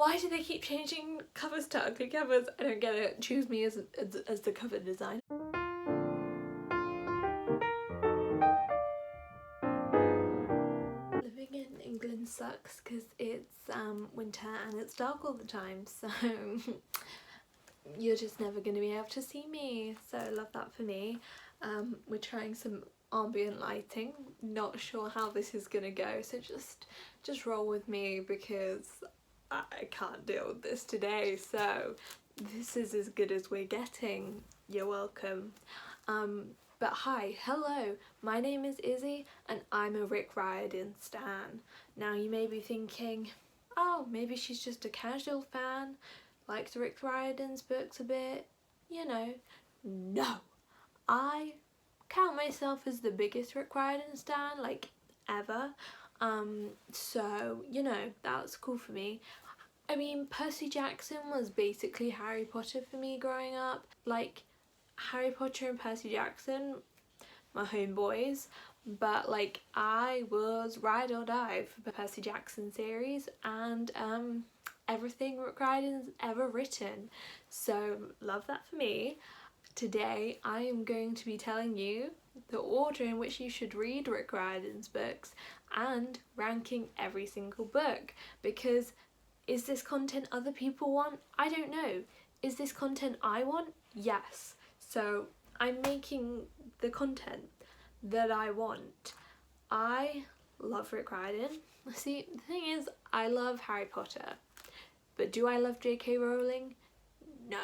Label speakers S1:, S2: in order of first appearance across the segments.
S1: Why do they keep changing covers to ugly covers? I don't get it. Choose me as the cover design. Living in England sucks because it's winter and it's dark all the time, so you're just never going to be able to see me. So I love that for me. We're trying some ambient lighting. Not sure how this is going to go, so just roll with me because I can't deal with this today. So this is as good as we're getting. You're welcome. But hi, hello, my name is Izzy and I'm a Rick Riordan stan. Now you may be thinking, oh, maybe she's just a casual fan, likes Rick Riordan's books a bit, you know. No, I count myself as the biggest Rick Riordan stan, like, ever. So, you know, that's cool for me. I mean, Percy Jackson was basically Harry Potter for me growing up. Like, Harry Potter and Percy Jackson, my homeboys, but like I was ride or die for the Percy Jackson series and everything Rick Riordan's ever written. So love that for me. Today I am going to be telling you the order in which you should read Rick Riordan's books and ranking every single book, because is this content other people want? I don't know. Is this content I want? Yes. So I'm making the content that I want. I love Rick Riordan. See, the thing is, I love Harry Potter, but do I love J.K. Rowling? No.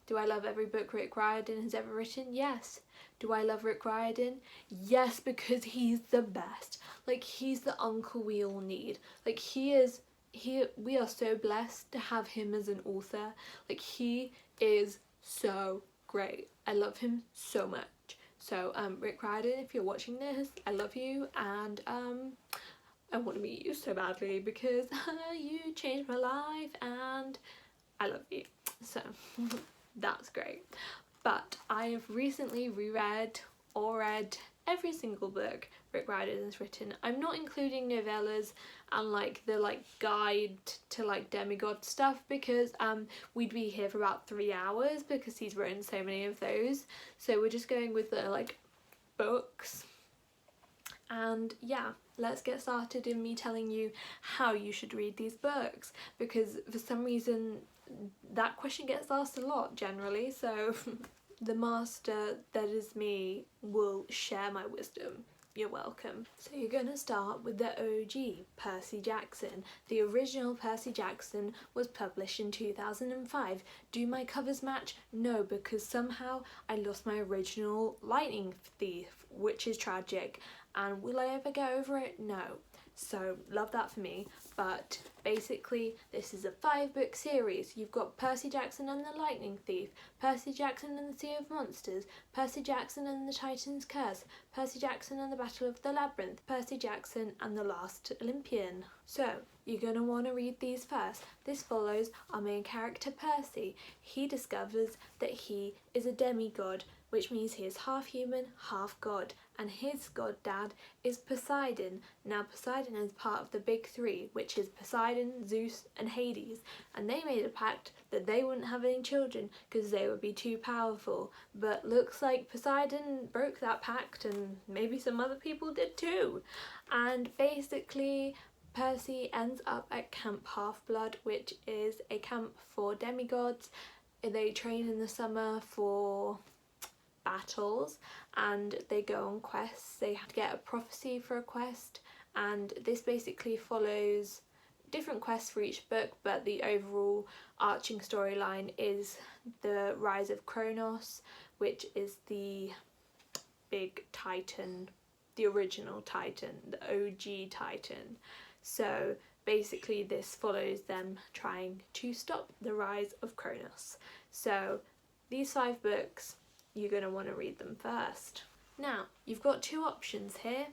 S1: Do I love every book Rick Riordan has ever written? Yes. Do I love Rick Riordan? Yes, because he's the best. Like, he's the uncle we all need. Like, we are so blessed to have him as an author. Like, he is so great. I love him so much. So Rick Riordan, if you're watching this, I love you, and I want to meet you so badly because you changed my life and I love you. So that's great. But I have recently reread or read every single book Rick Riordan has written. I'm not including novellas and like the guide to like demigod stuff, because we'd be here for about 3 hours because he's written so many of those. So we're just going with the like books. And yeah, let's get started in me telling you how you should read these books, because for some reason that question gets asked a lot generally, so the master that is me will share my wisdom. You're welcome. So you're going to start with the OG, Percy Jackson. The original Percy Jackson was published in 2005. Do my covers match? No, because somehow I lost my original Lightning Thief, which is tragic. And will I ever get over it? No. So love that for me. But basically this is a 5-book series. You've got Percy Jackson and the Lightning Thief, Percy Jackson and the Sea of Monsters, Percy Jackson and the Titan's Curse, Percy Jackson and the Battle of the Labyrinth, Percy Jackson and the Last Olympian. So you're going to want to read these first. This follows our main character Percy. He discovers that he is a demigod, which means he is half human, half god, and his god dad is Poseidon. Now Poseidon is part of the big 3, which is Poseidon, Zeus and Hades, and they made a pact that they wouldn't have any children because they would be too powerful. But looks like Poseidon broke that pact, and maybe some other people did too. And basically Percy ends up at Camp Half-Blood, which is a camp for demigods. They train in the summer for battles and they go on quests. They have to get a prophecy for a quest, and this basically follows different quests for each book, but the overall arching storyline is the rise of Kronos, which is the big titan, the original titan, the OG titan. So basically this follows them trying to stop the rise of Kronos. So these 5 books, you're going to want to read them first. Now, you've got 2 options here.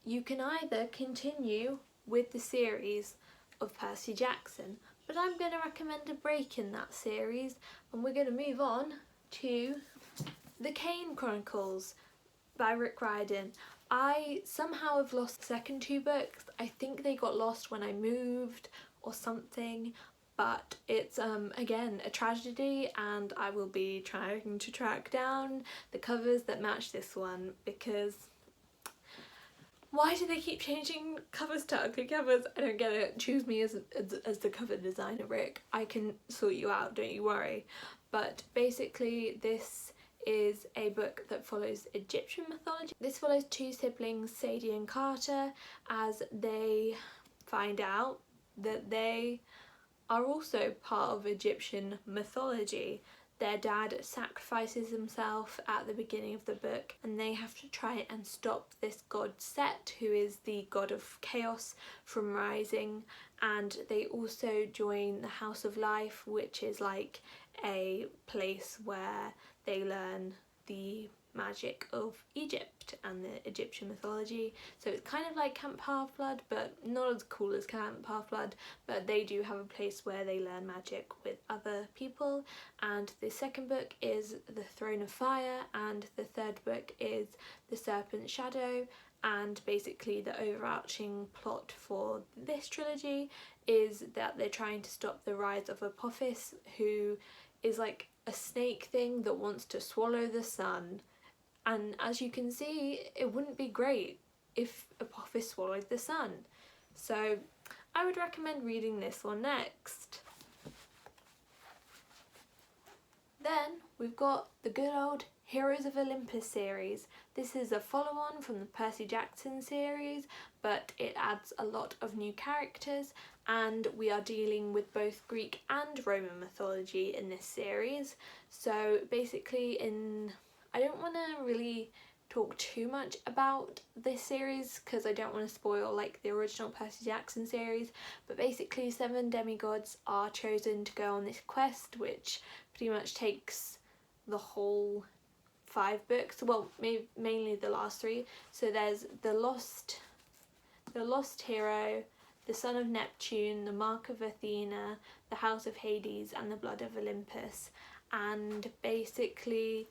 S1: You can either continue with the series of Percy Jackson, but I'm going to recommend a break in that series and we're going to move on to the Kane Chronicles by Rick Riordan. I somehow have lost the second 2 books. I think they got lost when I moved or something, but it's again a tragedy, and I will be trying to track down the covers that match this one, because why do they keep changing covers to ugly covers? I don't get it. Choose me as the cover designer, Rick. I can sort you out, don't you worry. But basically this is a book that follows Egyptian mythology. This follows two siblings, Sadie and Carter, as they find out that they are also part of Egyptian mythology. Their dad sacrifices himself at the beginning of the book, and they have to try and stop this god Set, who is the god of chaos, from rising. And they also join the House of Life, which is like a place where they learn the magic of Egypt and the Egyptian mythology. So it's kind of like Camp Half-Blood, but not as cool as Camp Half-Blood, but they do have a place where they learn magic with other people. And the second book is The Throne of Fire, and the third book is The Serpent Shadow. And basically the overarching plot for this trilogy is that they're trying to stop the rise of Apophis, who is like a snake thing that wants to swallow the sun. And as you can see, it wouldn't be great if Apophis swallowed the sun. So I would recommend reading this one next. Then we've got the good old Heroes of Olympus series. This is a follow-on from the Percy Jackson series, but it adds a lot of new characters, and we are dealing with both Greek and Roman mythology in this series. So basically I don't want to really talk too much about this series because I don't want to spoil like the original Percy Jackson series, but basically 7 demigods are chosen to go on this quest, which pretty much takes the whole 5 books, well mainly the last 3. So there's the lost hero, the son of Neptune, the Mark of Athena, the house of Hades, and the blood of Olympus. And basically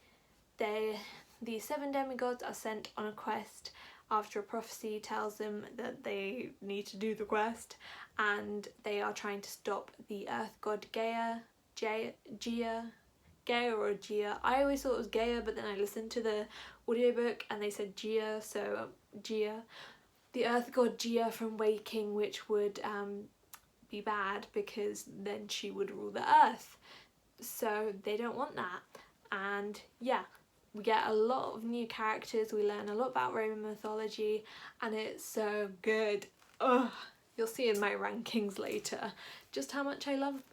S1: these 7 demigods are sent on a quest after a prophecy tells them that they need to do the quest, and they are trying to stop the earth god Gaia. I always thought it was Gaia, but then I listened to the audiobook and they said Gia, so Gia. The earth god Gia from Waking, which would be bad because then she would rule the earth. So they don't want that. And yeah, we get a lot of new characters, we learn a lot about Roman mythology, and it's so good. Ugh, you'll see in my rankings later just how much I love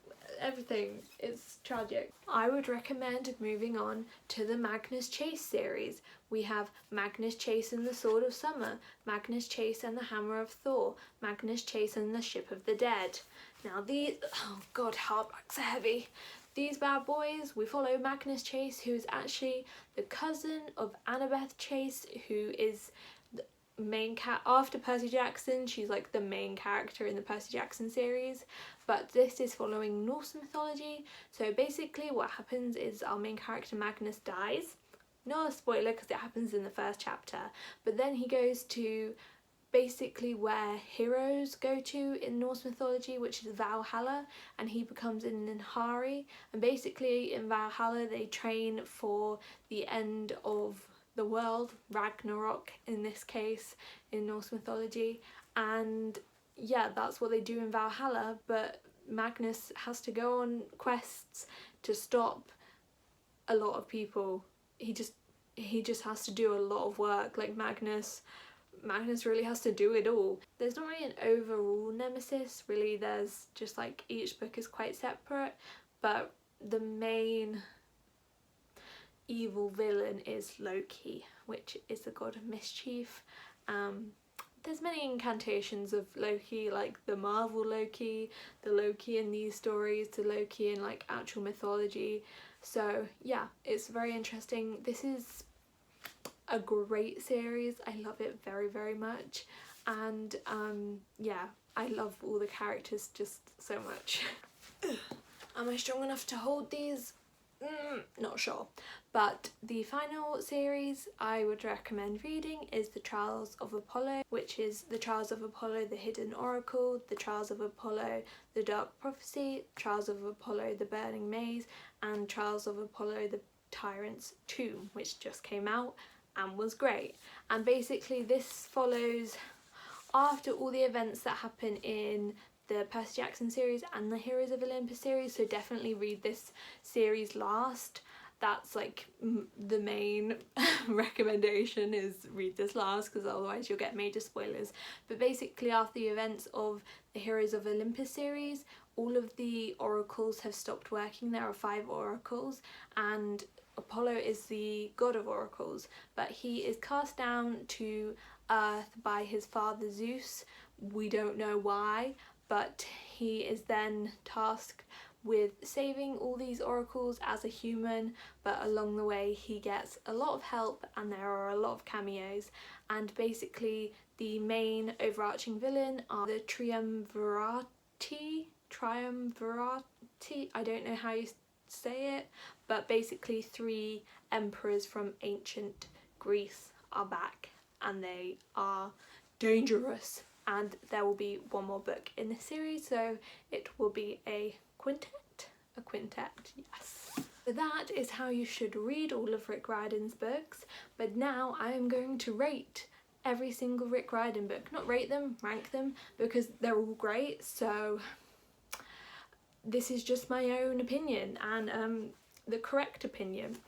S1: everything. It's tragic. I would recommend moving on to the Magnus Chase series. We have Magnus Chase and the Sword of Summer, Magnus Chase and the Hammer of Thor, Magnus Chase and the Ship of the Dead. Now these, oh god, hardbacks are heavy. These bad boys, we follow Magnus Chase, who is actually the cousin of Annabeth Chase, who is the main after Percy Jackson. She's like the main character in the Percy Jackson series, but this is following Norse mythology. So basically what happens is our main character Magnus dies. Not a spoiler because it happens in the first chapter, but then he goes to basically where heroes go to in Norse mythology, which is Valhalla, and he becomes an Inhari. And basically in Valhalla they train for the end of the world, Ragnarok in this case in Norse mythology. And yeah, that's what they do in Valhalla, but Magnus has to go on quests to stop a lot of people. He just has to do a lot of work. Like Magnus really has to do it all. There's not really an overall nemesis, really. There's just like each book is quite separate, but the main evil villain is Loki, which is the god of mischief. There's many incantations of Loki, like the Marvel Loki, the Loki in these stories, the Loki in like actual mythology. So yeah, it's very interesting. This is a great series. I love it very, very much. And yeah, I love all the characters just so much. Am I strong enough to hold these? not sure. But the final series I would recommend reading is The Trials of Apollo, which is The Trials of Apollo, The Hidden Oracle, The Trials of Apollo, The Dark Prophecy, Trials of Apollo, The Burning Maze, and Trials of Apollo, The Tyrants Tomb, which just came out and was great. And basically this follows after all the events that happen in the Percy Jackson series and the Heroes of Olympus series, so definitely read this series last. That's like the main recommendation, is read this last, because otherwise you'll get major spoilers. But basically after the events of the Heroes of Olympus series, all of the oracles have stopped working. There are 5 oracles, and Apollo is the god of oracles, but he is cast down to Earth by his father Zeus. We don't know why, but he is then tasked with saving all these oracles as a human, but along the way he gets a lot of help and there are a lot of cameos. And basically the main overarching villain are the Triumvirati, I don't know how you say it, but basically 3 emperors from ancient Greece are back and they are dangerous. And there will be one more book in this series, so it will be a quintet, yes. So that is how you should read all of Rick Riordan's books, but now I am going to rate every single Rick Riordan book. Not rate them, rank them, because they're all great, so this is just my own opinion, and the correct opinion.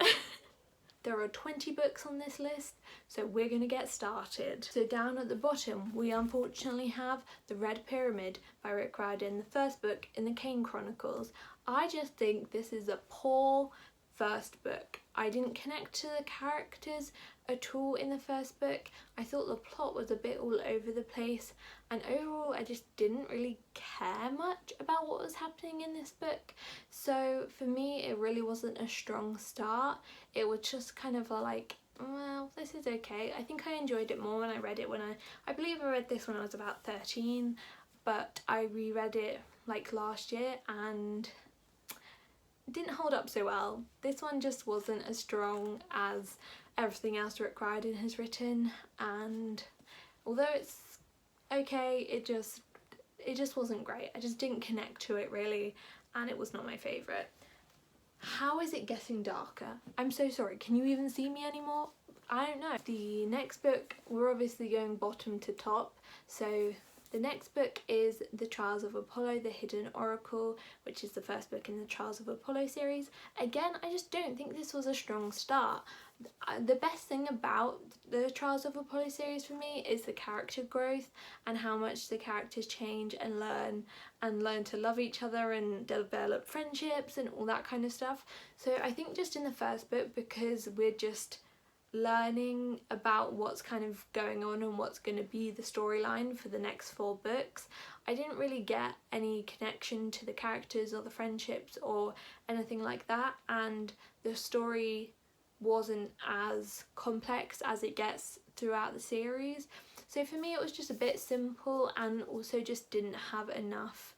S1: There are 20 books on this list, so we're going to get started. So down at the bottom we unfortunately have The Red Pyramid by Rick Riordan, the first book in the Kane Chronicles. I just think this is a poor first book. I didn't connect to the characters at all in the first book. I thought the plot was a bit all over the place, and overall I just didn't really care much about what was happening in this book. So for me it really wasn't a strong start. It was just kind of like, well, this is okay. I think I enjoyed it more when I read it when I believe I read this when I was about 13, but I reread it like last year and it didn't hold up so well. This one just wasn't as strong as everything else Rick Riordan has written, and although it's okay, it just wasn't great. I just didn't connect to it really, and it was not my favourite. How is it getting darker? I'm so sorry, can you even see me anymore? I don't know. The next book, we're obviously going bottom to top, so the next book is The Trials of Apollo, The Hidden Oracle, which is the first book in the Trials of Apollo series. Again, I just don't think this was a strong start. The best thing about the Trials of Apollo series for me is the character growth and how much the characters change and learn to love each other and develop friendships and all that kind of stuff. So I think just in the first book, because we're just learning about what's kind of going on and what's going to be the storyline for the next 4 books, I didn't really get any connection to the characters or the friendships or anything like that, and the story wasn't as complex as it gets throughout the series. So for me it was just a bit simple, and also just didn't have enough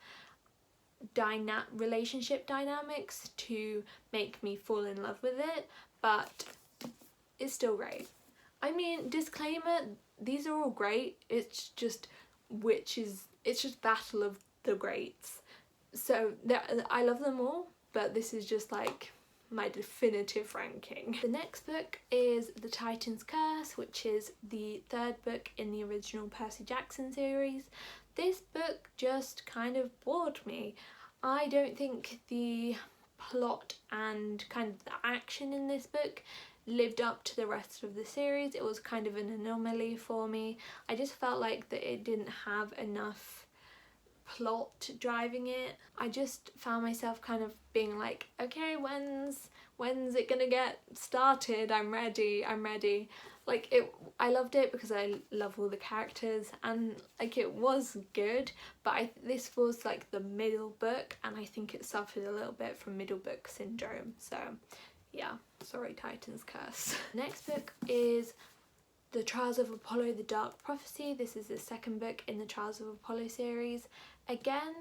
S1: relationship dynamics to make me fall in love with it, but it's still great. I mean, disclaimer, these are all great, it's just Battle of the Greats. So I love them all, but this is just like my definitive ranking. The next book is The Titan's Curse, which is the 3rd book in the original Percy Jackson series. This book just kind of bored me. I don't think the plot and kind of the action in this book lived up to the rest of the series. It was kind of an anomaly for me. I just felt like that it didn't have enough plot driving it. I just found myself kind of being like, okay, when's it gonna get started? I'm ready. Like, I loved it because I love all the characters, and like it was good, but this was like the middle book, and I think it suffered a little bit from middle book syndrome. So yeah, sorry, Titan's Curse. Next book is The Trials of Apollo, The Dark Prophecy. This is the 2nd book in the Trials of Apollo series. Again,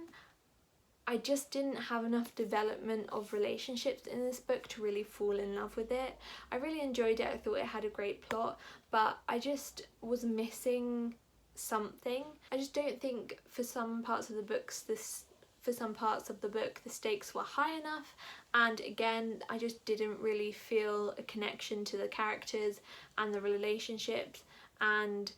S1: I just didn't have enough development of relationships in this book to really fall in love with it. I really enjoyed it, I thought it had a great plot, but I just was missing something. I just don't think for some parts of the book the stakes were high enough, and again I just didn't really feel a connection to the characters and the relationships, and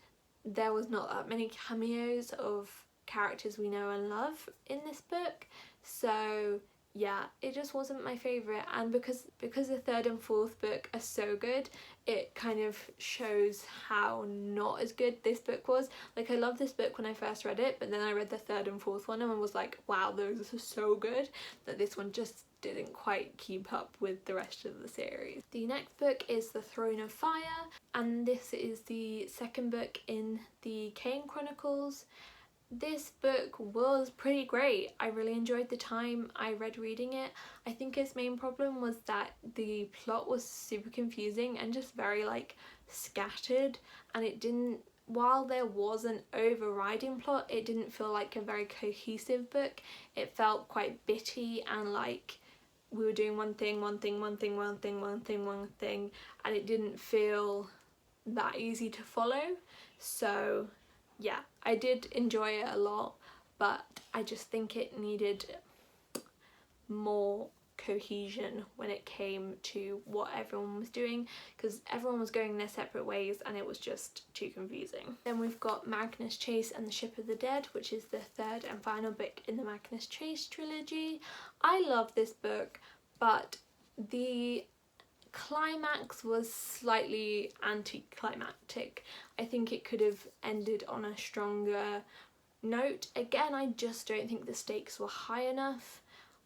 S1: there was not that many cameos of characters we know and love in this book. So yeah, it just wasn't my favourite, and because the third and fourth book are so good, it kind of shows how not as good this book was. Like, I loved this book when I first read it, but then I read the third and fourth one and was like, wow, those are so good, that this one just didn't quite keep up with the rest of the series. The next book is The Throne of Fire, and this is the second book in the Kane Chronicles. This book was pretty great. I really enjoyed the time I read reading it. I think its main problem was that the plot was super confusing and just very like scattered, and it didn't, while there was an overriding plot, it didn't feel like a very cohesive book. It felt quite bitty and like we were doing one thing, and it didn't feel that easy to follow. So yeah, I did enjoy it a lot, but I just think it needed more cohesion when it came to what everyone was doing, because everyone was going their separate ways and it was just too confusing. Then we've got Magnus Chase and the Ship of the Dead, which is the third and final book in the Magnus Chase trilogy. I love this book, but the climax was slightly anticlimactic. I think it could have ended on a stronger note. Again, I just don't think the stakes were high enough.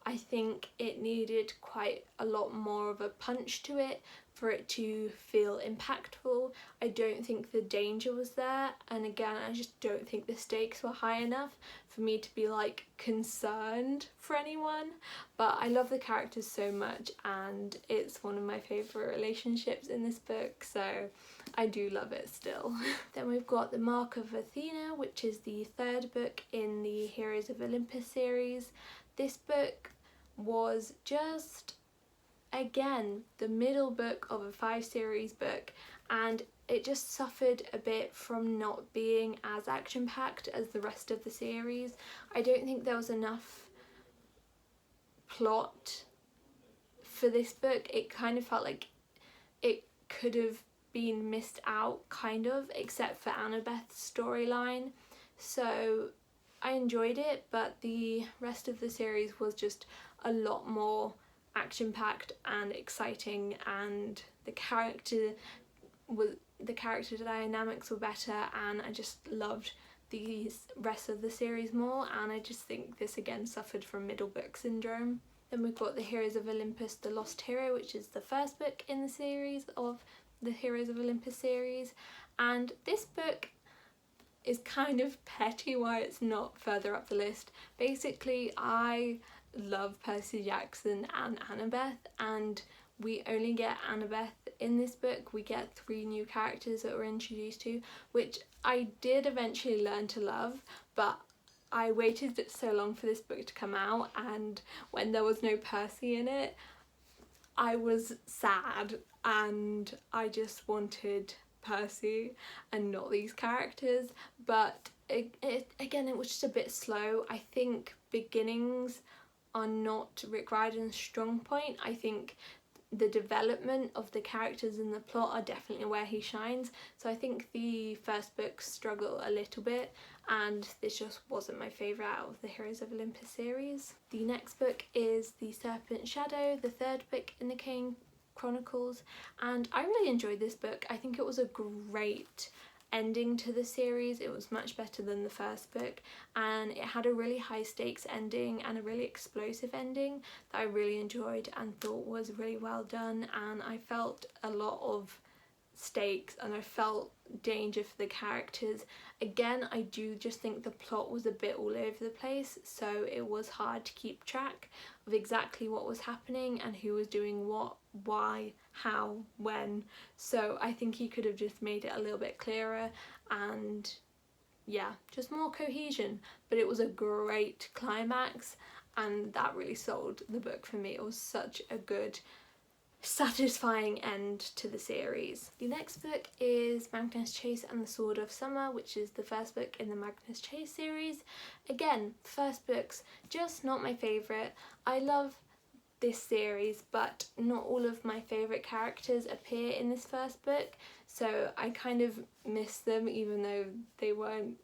S1: I think it needed quite a lot more of a punch to it for it to feel impactful. I don't think the danger was there, and again, I just don't think the stakes were high enough for me to be like concerned for anyone. But I love the characters so much, and it's one of my favourite relationships in this book, so I do love it still. Then we've got the Mark of Athena, which is the third book in the Heroes of Olympus series. This book was just, again, the middle book of a 5-series book, and it just suffered a bit from not being as action-packed as the rest of the series. I don't think there was enough plot for this book. It kind of felt like it could have been missed out, kind of, except for Annabeth's storyline. So I enjoyed it, but the rest of the series was just a lot more action-packed and exciting, and the character dynamics were better, and I just loved the rest of the series more, and I just think this again suffered from middle book syndrome. Then we've got the Heroes of Olympus, The Lost Hero, which is the first book in the series of the Heroes of Olympus series, and this book is kind of petty why it's not further up the list. Basically, I love Percy Jackson and Annabeth, and we only get Annabeth in this book. We get 3 new characters that we're introduced to, which I did eventually learn to love, but I waited so long for this book to come out, and when there was no Percy in it, I was sad, and I just wanted Percy and not these characters. But again, it was just a bit slow. I think beginnings are not Rick Riordan's strong point. I think the development of the characters and the plot are definitely where he shines. So I think the first books struggle a little bit, and this just wasn't my favourite out of the Heroes of Olympus series. The next book is The Serpent Shadow, the third book in the Kane Chronicles, and I really enjoyed this book. I think it was a great ending to the series. It was much better than the first book, and it had a really high stakes ending and a really explosive ending that I really enjoyed and thought was really well done, and I felt a lot of stakes and I felt danger for the characters. Again, I do just think the plot was a bit all over the place, so it was hard to keep track of exactly what was happening and who was doing what, why, how, when. So I think he could have just made it a little bit clearer and yeah, just more cohesion. But it was a great climax, and that really sold the book for me. It was such a good, satisfying end to the series. The next book is Magnus Chase and the Sword of Summer, which is the first book in the Magnus Chase series. Again, first book's just not my favourite. I love this series, but not all of my favourite characters appear in this first book, so I kind of miss them even though they weren't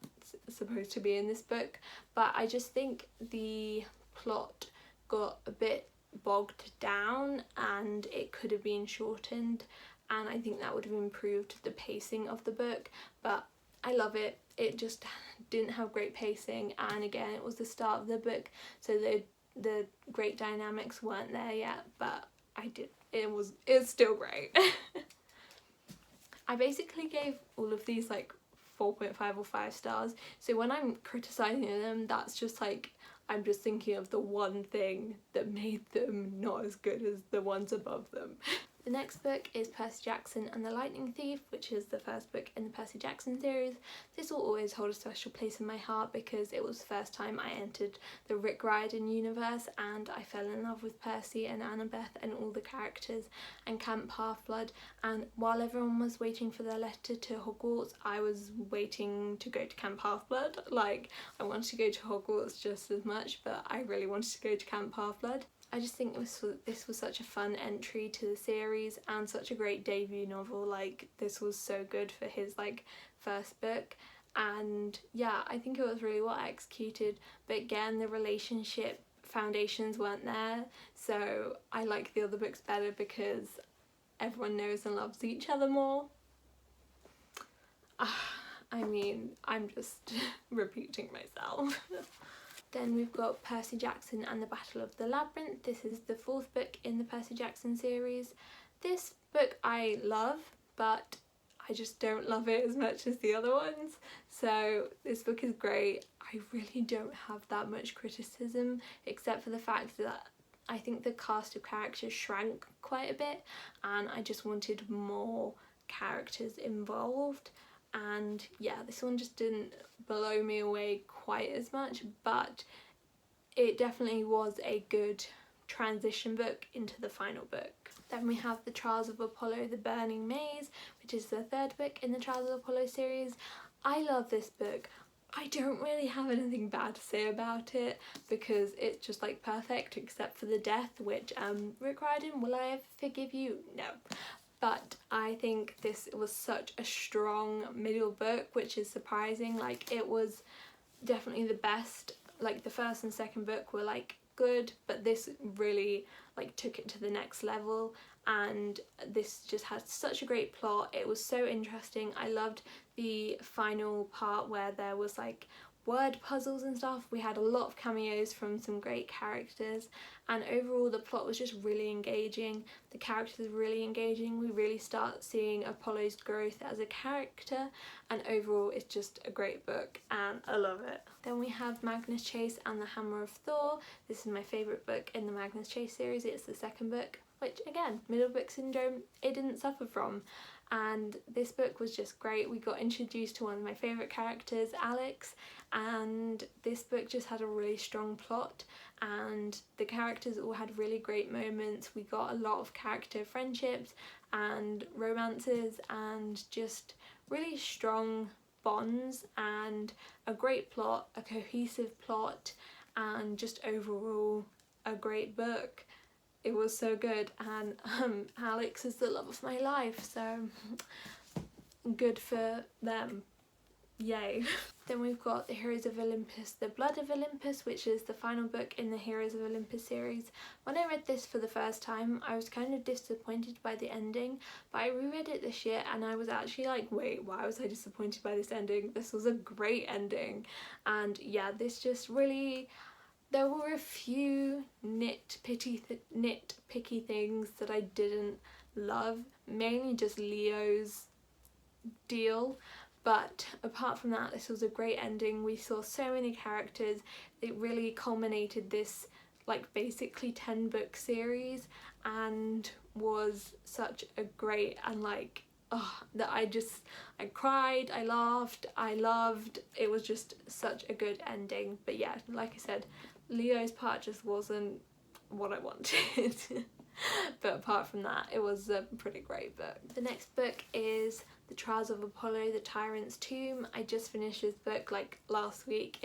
S1: supposed to be in this book. But I just think the plot got a bit bogged down and it could have been shortened, and I think that would have improved the pacing of the book. But I love it. It just didn't have great pacing, and again, it was the start of the book, so the great dynamics weren't there yet, but it's still great. I basically gave all of these like 4.5 or 5 stars, so when I'm criticising them, that's just like, I'm just thinking of the one thing that made them not as good as the ones above them. The next book is Percy Jackson and the Lightning Thief, which is the first book in the Percy Jackson series. This will always hold a special place in my heart because it was the first time I entered the Rick Riordan universe, and I fell in love with Percy and Annabeth and all the characters and Camp Half-Blood. And while everyone was waiting for their letter to Hogwarts, I was waiting to go to Camp Half-Blood. Like, I wanted to go to Hogwarts just as much, but I really wanted to go to Camp Half-Blood. I just think this was such a fun entry to the series and such a great debut novel. Like, this was so good for his like first book, and yeah, I think it was really well executed, but again, the relationship foundations weren't there, so I like the other books better because everyone knows and loves each other more. I mean, I'm just repeating myself. Then we've got Percy Jackson and the Battle of the Labyrinth. This is the 4th book in the Percy Jackson series. This book I love, but I just don't love it as much as the other ones. So this book is great. I really don't have that much criticism, except for the fact that I think the cast of characters shrank quite a bit, and I just wanted more characters involved. And yeah, this one just didn't blow me away quite as much, but it definitely was a good transition book into the final book. Then we have The Trials of Apollo, The Burning Maze, which is the 3rd book in the Trials of Apollo series. I love this book. I don't really have anything bad to say about it because it's just like perfect, except for the death, which Rick Riordan, will I ever forgive you? No. But I think this was such a strong middle book, which is surprising. Like, it was definitely the best. Like, the 1st and 2nd book were like good, but this really like took it to the next level, and this just had such a great plot. It was so interesting. I loved the final part where there was like word puzzles and stuff. We had a lot of cameos from some great characters, and overall the plot was just really engaging. The characters were really engaging. We really start seeing Apollo's growth as a character, and overall it's just a great book and I love it. Then we have Magnus Chase and the Hammer of Thor. This is my favourite book in the Magnus Chase series. It's the 2nd book, which again, middle book syndrome, it didn't suffer from. And this book was just great. We got introduced to one of my favourite characters, Alex, and this book just had a really strong plot, and the characters all had really great moments. We got a lot of character friendships and romances and just really strong bonds and a great plot, a cohesive plot, and just overall a great book. It was so good, and Alex is the love of my life, so good for them. Yay. Then we've got The Heroes of Olympus, The Blood of Olympus, which is the final book in the Heroes of Olympus series. When I read this for the first time, I was kind of disappointed by the ending, but I reread it this year and I was actually like, wait, why was I disappointed by this ending? This was a great ending. And yeah, this just really... There were a few nitpicky things that I didn't love, mainly just Leo's deal, but apart from that, this was a great ending. We saw so many characters. It really culminated this like basically 10-book series and was such a great, and like, that I cried, I laughed, I loved. It was just such a good ending. But yeah, like I said, Leo's part just wasn't what I wanted. But apart from that, it was a pretty great book. The next book is The Trials of Apollo, the Tyrants' Tomb. I just finished this book like last week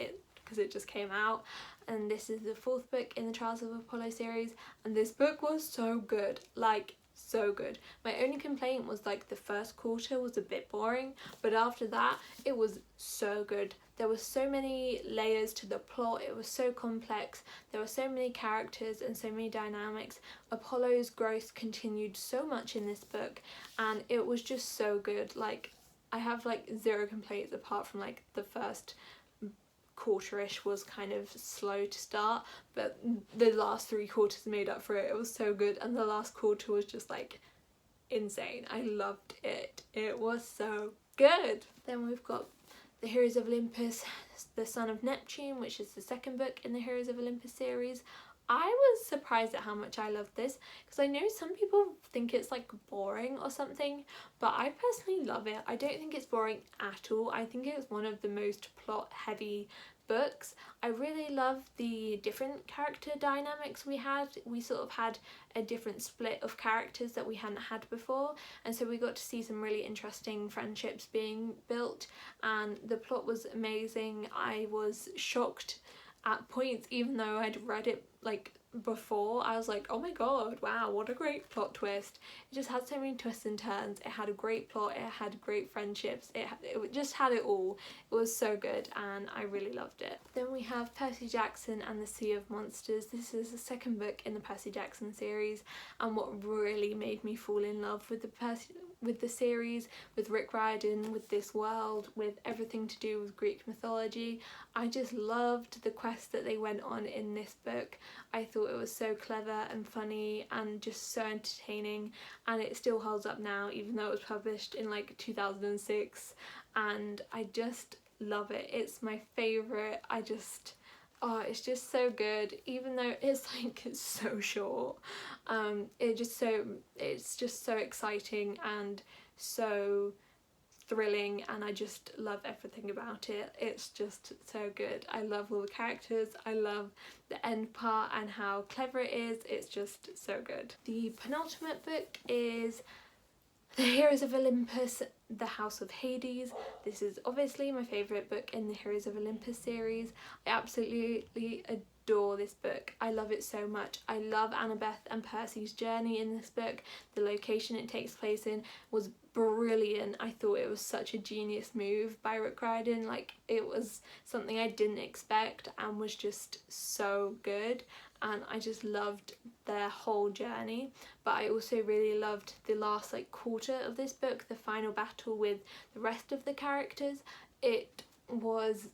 S1: because it just came out, and this is the 4th book in the Trials of Apollo series, and this book was so good, like so good. My only complaint was like the first quarter was a bit boring, but after that it was so good. There were so many layers to the plot, it was so complex, there were so many characters and so many dynamics. Apollo's growth continued so much in this book, and it was just so good. Like, I have like 0 complaints apart from like the first quarter-ish was kind of slow to start, but the last 3 quarters made up for it. It was so good, and the last quarter was just like insane. I loved it. It was so good. Then we've got The Heroes of Olympus, the Son of Neptune, which is the 2nd book in the Heroes of Olympus series. I was surprised at how much I loved this, because I know some people think it's like boring or something, but I personally love it. I don't think it's boring at all. I think it's one of the most plot heavy books. I really love the different character dynamics we had. We sort of had a different split of characters that we hadn't had before, and so we got to see some really interesting friendships being built, and the plot was amazing. I was shocked at points, even though I'd read it like before. I was like, oh my god, wow, what a great plot twist. It just had so many twists and turns. It had a great plot, it had great friendships, it just had it all. It was so good, and I really loved it. Then we have Percy Jackson and the Sea of Monsters. This is the 2nd book in the Percy Jackson series, and what really made me fall in love with the series, with Rick Riordan, with this world, with everything to do with Greek mythology. I just loved the quest that they went on in this book. I thought it was so clever and funny and just so entertaining, and it still holds up now, even though it was published in like 2006, and I just love it. It's my favourite. It's just so good, even though it's so short. It's just so exciting and so thrilling, and I just love everything about it. It's just so good. I love all the characters, I love the end part and how clever it is. It's just so good. The penultimate book is The Heroes of Olympus, the House of Hades. This is obviously my favourite book in the Heroes of Olympus series. I absolutely adore this book. I love it so much. I love Annabeth and Percy's journey in this book. The location it takes place in was brilliant. I thought it was such a genius move by Rick Riordan. Like, it was something I didn't expect and was just so good, and I just loved their whole journey. But I also really loved the last quarter of this book, the final battle with the rest of the characters. It was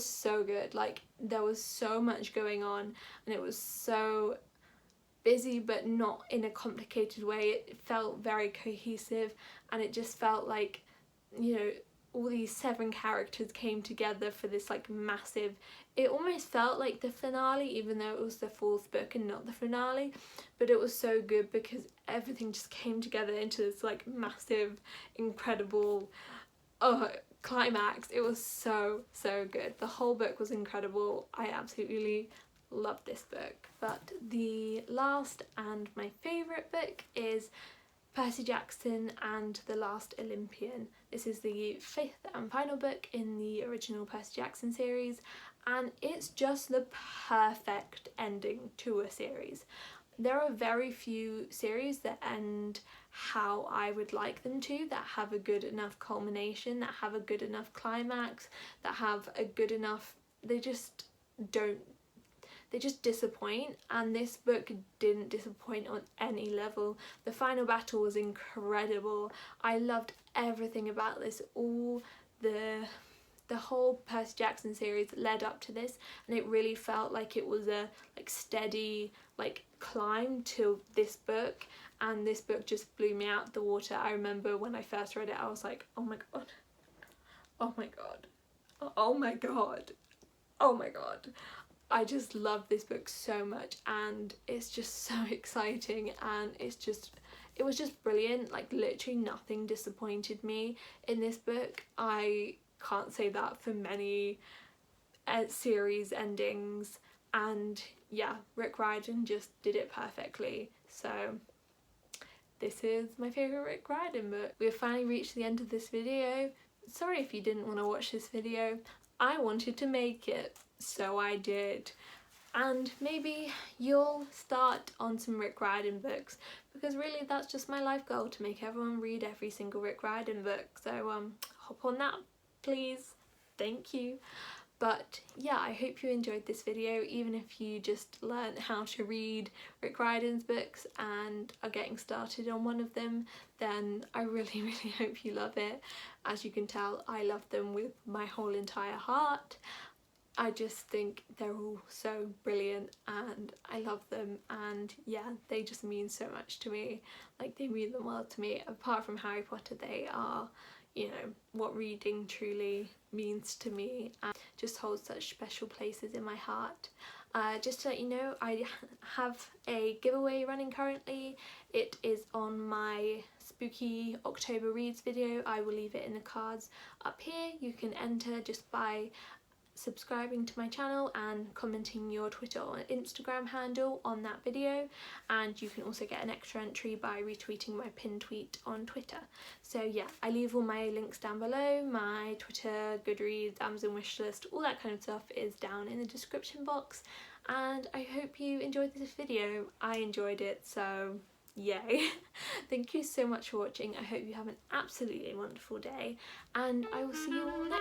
S1: so good. Like, there was so much going on, and it was so busy, but not in a complicated way. It felt very cohesive, and it just felt like, all these 7 characters came together for this massive, it almost felt like the finale, even though it was the 4th book and not the finale. But it was so good because everything just came together into this massive, incredible climax. It was so good. The whole book was incredible. I absolutely loved this book. But the last and my favourite book is Percy Jackson and the Last Olympian. This is the 5th and final book in the original Percy Jackson series, and it's just the perfect ending to a series. There are very few series that end how I would like them to, that have a good enough culmination, that have a good enough climax, that have a good enough, they just disappoint, and this book didn't disappoint on any level. The final battle was incredible. I loved everything about this. All the whole Percy Jackson series led up to this, and it really felt like it was a steady climb to this book, and this book just blew me out the water. I remember when I first read it, I was like, oh my god, oh my god, oh my god, oh my god. I just love this book so much, and it's just so exciting, and it was just brilliant. Literally nothing disappointed me in this book. I can't say that for many series endings, and yeah, Rick Riordan just did it perfectly. So this is my favourite Rick Riordan book. We've finally reached the end of this video. Sorry if you didn't want to watch this video. I wanted to make it, so I did. And maybe you'll start on some Rick Riordan books, because really that's just my life goal, to make everyone read every single Rick Riordan book. So hop on that, please. Thank you. But yeah, I hope you enjoyed this video. Even if you just learnt how to read Rick Riordan's books and are getting started on one of them, then I really, really hope you love it. As you can tell, I love them with my whole entire heart. I just think they're all so brilliant and I love them, and yeah, they just mean so much to me. Like, they mean the world to me. Apart from Harry Potter, they are, you know, what reading truly means to me, and just hold such special places in my heart. Just to let you know, I have a giveaway running currently. It is on my spooky October reads video. I will leave it in the cards up here. You can enter just by subscribing to my channel and commenting your Twitter or Instagram handle on that video, and you can also get an extra entry by retweeting my pinned tweet on Twitter. So yeah, I leave all my links down below. My Twitter, Goodreads, Amazon wishlist, all that kind of stuff is down in the description box, and I hope you enjoyed this video. I enjoyed it, so yay. Thank you so much for watching. I hope you have an absolutely wonderful day, and I will see you all next